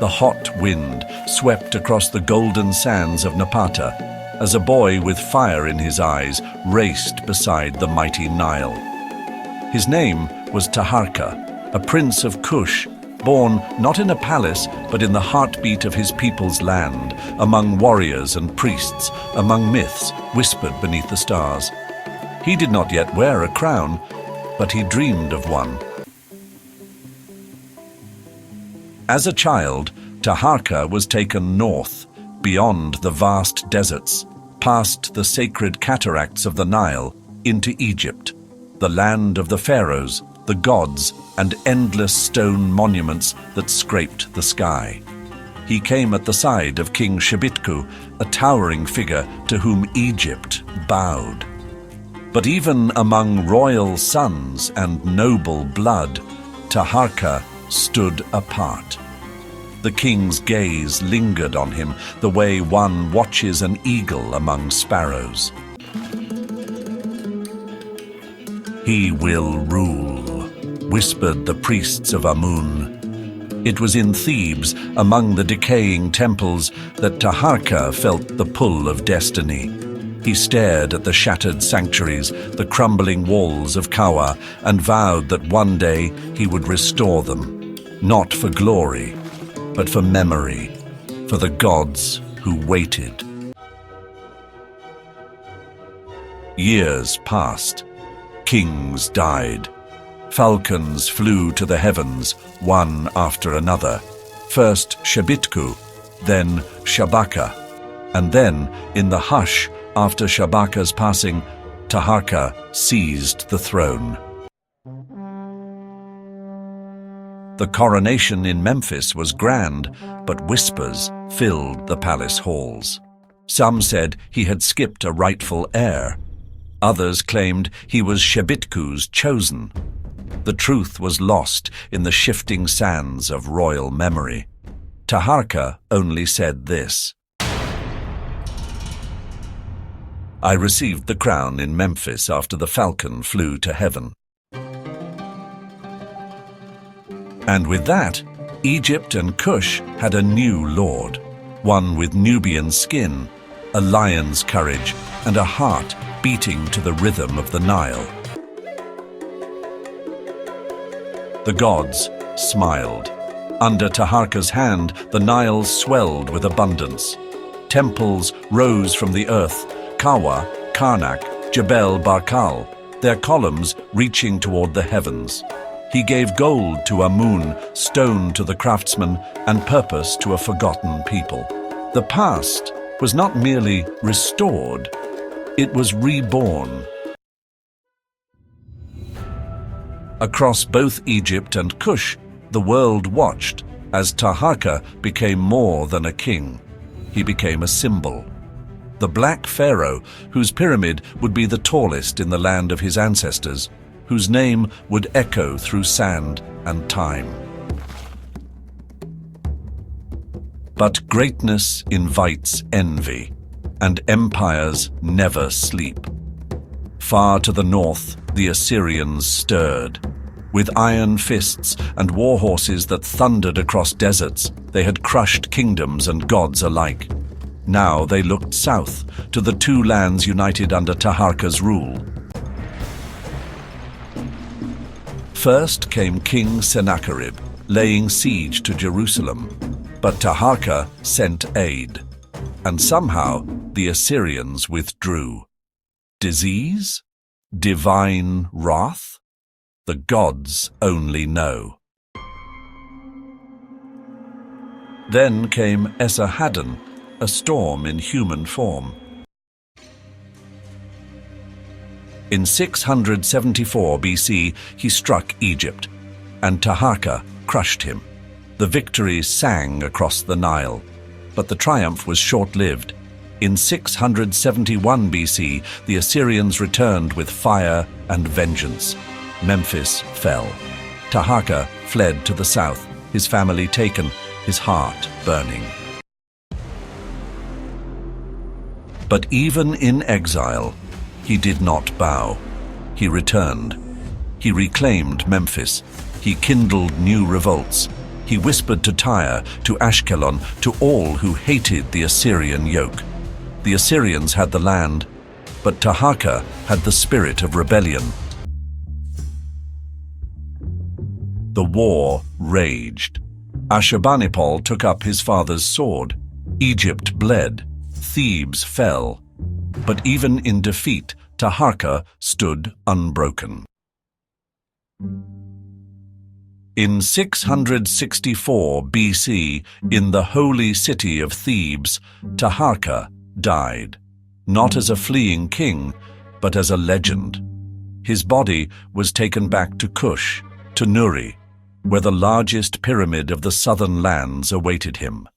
The hot wind swept across the golden sands of Napata as a boy with fire in his eyes raced beside the mighty Nile. His name was Taharqa, a prince of Kush, born not in a palace but in the heartbeat of his people's land, among warriors and priests, among myths whispered beneath the stars. He did not yet wear a crown, but he dreamed of one. As a child, Taharqa was taken north, beyond the vast deserts, past the sacred cataracts of the Nile, into Egypt, the land of the pharaohs, the gods, and endless stone monuments that scraped the sky. He came at the side of King Shebitku, a towering figure to whom Egypt bowed. But even among royal sons and noble blood, Taharqa stood apart. The king's gaze lingered on him the way one watches an eagle among sparrows. "He will rule," whispered the priests of Amun. It was in Thebes, among the decaying temples, that Taharqa felt the pull of destiny. He stared at the shattered sanctuaries, the crumbling walls of Kawa, and vowed that one day he would restore them, not for glory, but for memory, for the gods who waited. Years passed. Kings died. Falcons flew to the heavens, one after another. First Shebitku, then Shabaka, and then, in the hush after Shabaka's passing, Taharqa seized the throne. The coronation in Memphis was grand, but whispers filled the palace halls. Some said he had skipped a rightful heir. Others claimed he was Shebitku's chosen. The truth was lost in the shifting sands of royal memory. Taharqa only said this: "I received the crown in Memphis after the Falcon flew to heaven." And with that, Egypt and Kush had a new lord, one with Nubian skin, a lion's courage, and a heart beating to the rhythm of the Nile. The gods smiled. Under Taharqa's hand, the Nile swelled with abundance. Temples rose from the earth, Kawa, Karnak, Jebel Barkal, their columns reaching toward the heavens. He gave gold to Amun, stone to the craftsman, and purpose to a forgotten people. The past was not merely restored, it was reborn. Across both Egypt and Kush, the world watched as Taharqa became more than a king. He became a symbol. The Black Pharaoh, whose pyramid would be the tallest in the land of his ancestors, whose name would echo through sand and time. But greatness invites envy, and empires never sleep. Far to the north, the Assyrians stirred. With iron fists and war horses that thundered across deserts, they had crushed kingdoms and gods alike. Now they looked south, to the two lands united under Taharqa's rule. First came King Sennacherib, laying siege to Jerusalem, but Taharqa sent aid, and somehow the Assyrians withdrew. Disease? Divine wrath? The gods only know. Then came Esarhaddon, a storm in human form. In 674 BC, he struck Egypt, and Taharqa crushed him. The victory sang across the Nile, but the triumph was short-lived. In 671 BC, the Assyrians returned with fire and vengeance. Memphis fell. Taharqa fled to the south, his family taken, his heart burning. But even in exile, he did not bow. He returned. He reclaimed Memphis. He kindled new revolts. He whispered to Tyre, to Ashkelon, to all who hated the Assyrian yoke. The Assyrians had the land, but Taharqa had the spirit of rebellion. The war raged. Ashurbanipal took up his father's sword. Egypt bled. Thebes fell. But even in defeat, Taharqa stood unbroken. In 664 BC, in the holy city of Thebes, Taharqa died, not as a fleeing king, but as a legend. His body was taken back to Kush, to Nuri, where the largest pyramid of the southern lands awaited him.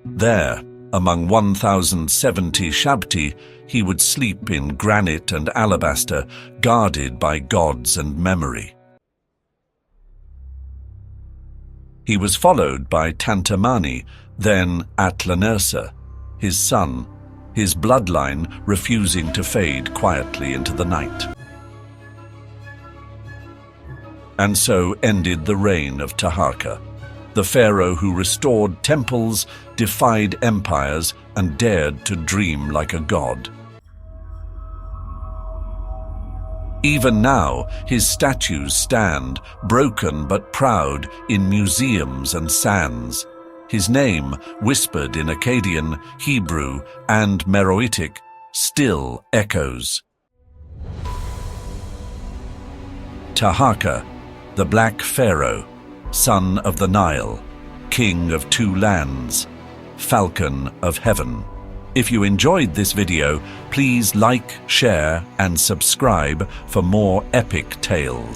There, among 1,070 Shabti, he would sleep in granite and alabaster, guarded by gods and memory. He was followed by Tantamani, then Atlanersa, his son, his bloodline refusing to fade quietly into the night. And so ended the reign of Taharqa, the pharaoh who restored temples, defied empires, and dared to dream like a god. Even now, his statues stand, broken but proud, in museums and sands. His name, whispered in Akkadian, Hebrew, and Meroitic, still echoes. Taharqa, the Black Pharaoh, son of the Nile, king of two lands, Falcon of heaven. If you enjoyed this video, please like, share, and subscribe for more epic tales.